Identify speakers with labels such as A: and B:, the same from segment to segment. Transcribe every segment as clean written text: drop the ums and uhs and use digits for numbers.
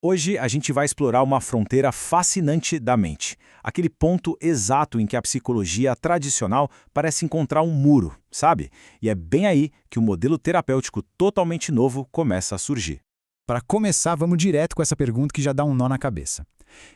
A: Hoje a gente vai explorar uma fronteira fascinante da mente, aquele ponto exato em que a psicologia tradicional parece encontrar um muro, sabe? E é bem aí que o modelo terapêutico totalmente novo começa a surgir.
B: Para começar, vamos direto com essa pergunta que já dá um nó na cabeça.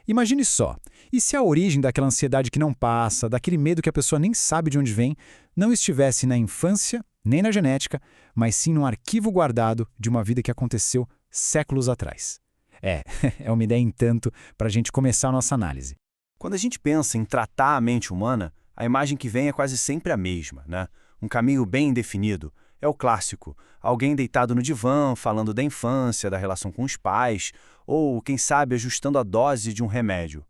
B: Imagine só, e se a origem daquela ansiedade que não passa, daquele medo que a pessoa nem sabe de onde vem, não estivesse na infância, nem na genética, mas sim num arquivo guardado de uma vida que aconteceu séculos atrás? É, é uma ideia em tanto para a gente começar a nossa análise.
A: Quando a gente pensa em tratar a mente humana, a imagem que vem é quase sempre a mesma, né? Um caminho bem definido. É o clássico. Alguém deitado no divã, falando da infância, da relação com os pais, ou, quem sabe, ajustando a dose de um remédio.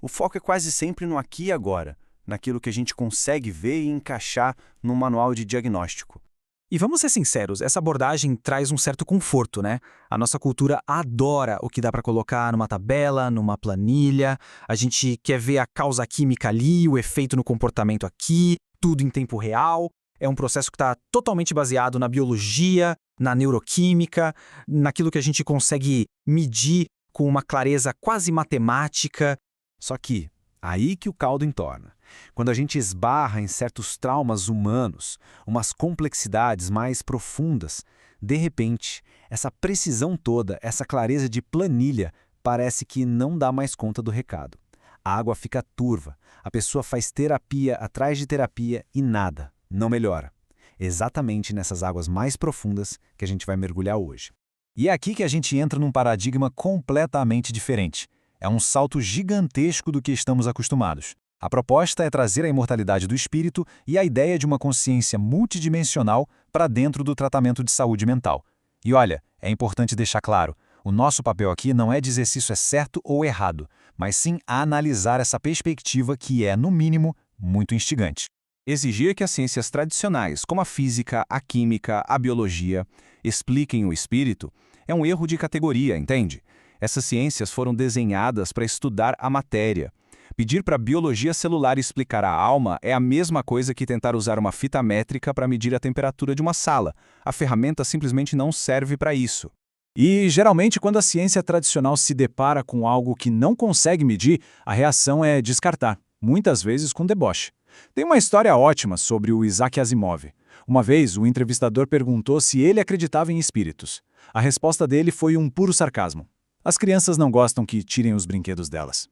A: O foco é quase sempre no aqui e agora, naquilo que a gente consegue ver e encaixar num manual de diagnóstico.
C: E vamos ser sinceros, essa abordagem traz um certo conforto, né? A nossa cultura adora o que dá para colocar numa tabela, numa planilha. A gente quer ver a causa química ali, o efeito no comportamento aqui, tudo em tempo real. É um processo que está totalmente baseado na biologia, na neuroquímica, naquilo que a gente consegue medir com uma clareza quase matemática.
A: Só que, aí que o caldo entorna. Quando a gente esbarra em certos traumas humanos, umas complexidades mais profundas, de repente, essa precisão toda, essa clareza de planilha, parece que não dá mais conta do recado. A água fica turva, a pessoa faz terapia atrás de terapia e nada, não melhora. Exatamente nessas águas mais profundas que a gente vai mergulhar hoje. E é aqui que a gente entra num paradigma completamente diferente. É um salto gigantesco do que estamos acostumados. A proposta é trazer a imortalidade do espírito e a ideia de uma consciência multidimensional para dentro do tratamento de saúde mental. E olha, é importante deixar claro, o nosso papel aqui não é dizer se isso é certo ou errado, mas sim analisar essa perspectiva que é, no mínimo, muito instigante. Exigir que as ciências tradicionais, como a física, a química, a biologia, expliquem o espírito, é um erro de categoria, entende? Essas ciências foram desenhadas para estudar a matéria. Pedir para a biologia celular explicar a alma é a mesma coisa que tentar usar uma fita métrica para medir a temperatura de uma sala. A ferramenta simplesmente não serve para isso.
B: E, geralmente, quando a ciência tradicional se depara com algo que não consegue medir, a reação é descartar, muitas vezes com deboche. Tem uma história ótima sobre o Isaac Asimov. Uma vez, o entrevistador perguntou se ele acreditava em espíritos. A resposta dele foi um puro sarcasmo. As crianças não gostam que tirem os brinquedos delas.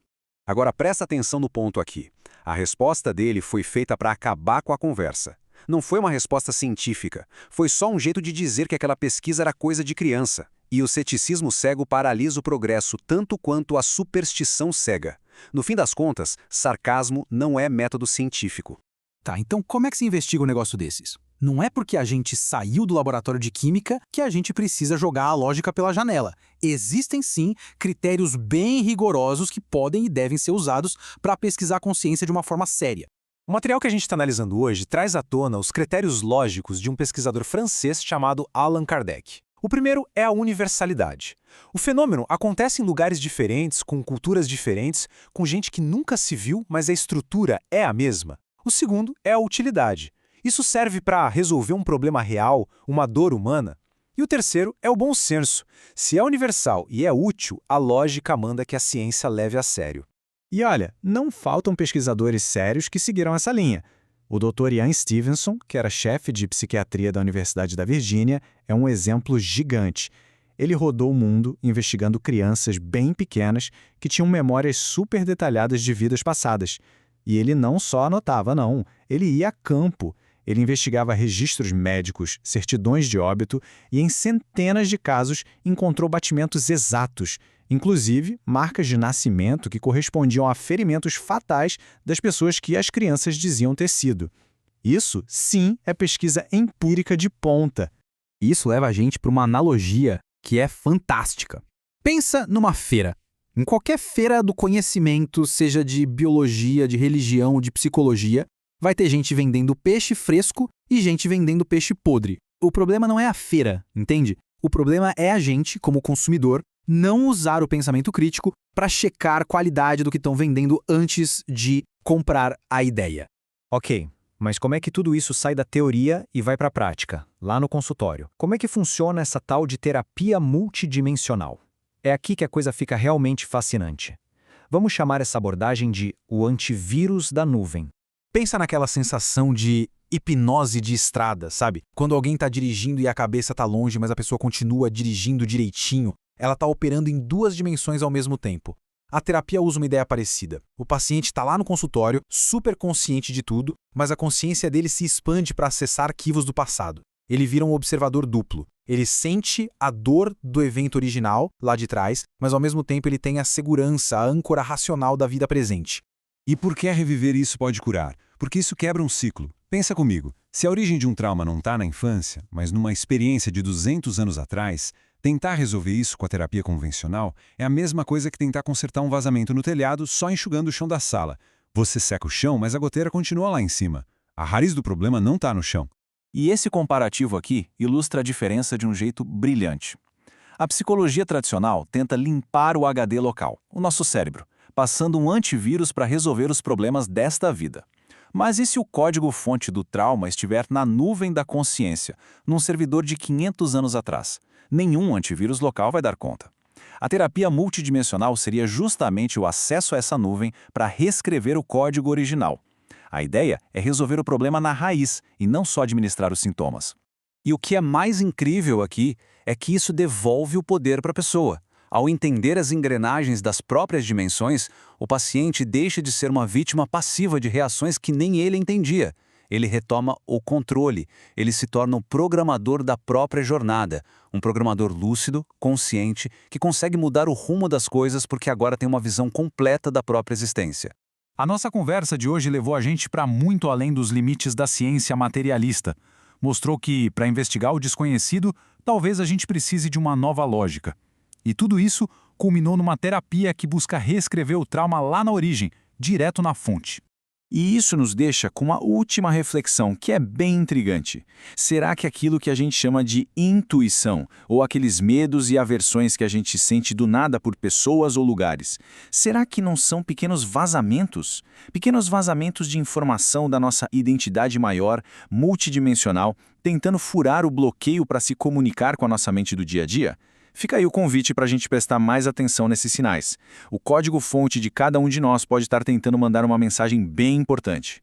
D: Agora presta atenção no ponto aqui. A resposta dele foi feita para acabar com a conversa. Não foi uma resposta científica. Foi só um jeito de dizer que aquela pesquisa era coisa de criança. E o ceticismo cego paralisa o progresso tanto quanto a superstição cega. No fim das contas, sarcasmo não é método científico.
C: Tá, então como é que se investiga um negócio desses? Não é porque a gente saiu do laboratório de química que a gente precisa jogar a lógica pela janela. Existem sim critérios bem rigorosos que podem e devem ser usados para pesquisar a consciência de uma forma séria.
A: O material que a gente está analisando hoje traz à tona os critérios lógicos de um pesquisador francês chamado Allan Kardec. O primeiro é a universalidade. O fenômeno acontece em lugares diferentes, com culturas diferentes, com gente que nunca se viu, mas a estrutura é a mesma. O segundo é a utilidade. Isso serve para resolver um problema real, uma dor humana. E o terceiro é o bom senso. Se é universal e é útil, a lógica manda que a ciência leve a sério.
B: E olha, não faltam pesquisadores sérios que seguiram essa linha. O Dr. Ian Stevenson, que era chefe de psiquiatria da Universidade da Virgínia, é um exemplo gigante. Ele rodou o mundo investigando crianças bem pequenas que tinham memórias super detalhadas de vidas passadas. E ele não só anotava, não. Ele ia a campo. Ele investigava registros médicos, certidões de óbito e, em centenas de casos, encontrou batimentos exatos, inclusive marcas de nascimento que correspondiam a ferimentos fatais das pessoas que as crianças diziam ter sido. Isso, sim, é pesquisa empírica de ponta.
C: Isso leva a gente para uma analogia que é fantástica. Pensa numa feira. Em qualquer feira do conhecimento, seja de biologia, de religião, de psicologia, vai ter gente vendendo peixe fresco e gente vendendo peixe podre. O problema não é a feira, entende? O problema é a gente, como consumidor, não usar o pensamento crítico para checar a qualidade do que estão vendendo antes de comprar a ideia.
A: Ok, mas como é que tudo isso sai da teoria e vai para a prática, lá no consultório? Como é que funciona essa tal de terapia multidimensional?
E: É aqui que a coisa fica realmente fascinante. Vamos chamar essa abordagem de o antivírus da nuvem.
C: Pensa naquela sensação de hipnose de estrada, sabe? Quando alguém está dirigindo e a cabeça está longe, mas a pessoa continua dirigindo direitinho. Ela está operando em 2 dimensões ao mesmo tempo. A terapia usa uma ideia parecida. O paciente está lá no consultório, super consciente de tudo, mas a consciência dele se expande para acessar arquivos do passado. Ele vira um observador duplo. Ele sente a dor do evento original, lá de trás, mas ao mesmo tempo ele tem a segurança, a âncora racional da vida presente.
D: E por que reviver isso pode curar? Porque isso quebra um ciclo. Pensa comigo, se a origem de um trauma não está na infância, mas numa experiência de 200 anos atrás, tentar resolver isso com a terapia convencional é a mesma coisa que tentar consertar um vazamento no telhado só enxugando o chão da sala. Você seca o chão, mas a goteira continua lá em cima. A raiz do problema não está no chão.
F: E esse comparativo aqui ilustra a diferença de um jeito brilhante. A psicologia tradicional tenta limpar o HD local, o nosso cérebro, passando um antivírus para resolver os problemas desta vida. Mas e se o código-fonte do trauma estiver na nuvem da consciência, num servidor de 500 anos atrás? Nenhum antivírus local vai dar conta. A terapia multidimensional seria justamente o acesso a essa nuvem para reescrever o código original. A ideia é resolver o problema na raiz e não só administrar os sintomas.
A: E o que é mais incrível aqui é que isso devolve o poder para a pessoa. Ao entender as engrenagens das próprias dimensões, o paciente deixa de ser uma vítima passiva de reações que nem ele entendia. Ele retoma o controle, ele se torna o programador da própria jornada, um programador lúcido, consciente, que consegue mudar o rumo das coisas porque agora tem uma visão completa da própria existência.
C: A nossa conversa de hoje levou a gente para muito além dos limites da ciência materialista. Mostrou que, para investigar o desconhecido, talvez a gente precise de uma nova lógica. E tudo isso culminou numa terapia que busca reescrever o trauma lá na origem, direto na fonte. E isso nos deixa com uma última reflexão que é bem intrigante. Será que aquilo que a gente chama de intuição, ou aqueles medos e aversões que a gente sente do nada por pessoas ou lugares, será que não são pequenos vazamentos? Pequenos vazamentos de informação da nossa identidade maior, multidimensional, tentando furar o bloqueio para se comunicar com a nossa mente do dia a dia? Fica aí o convite para a gente prestar mais atenção nesses sinais. O código-fonte de cada um de nós pode estar tentando mandar uma mensagem bem importante.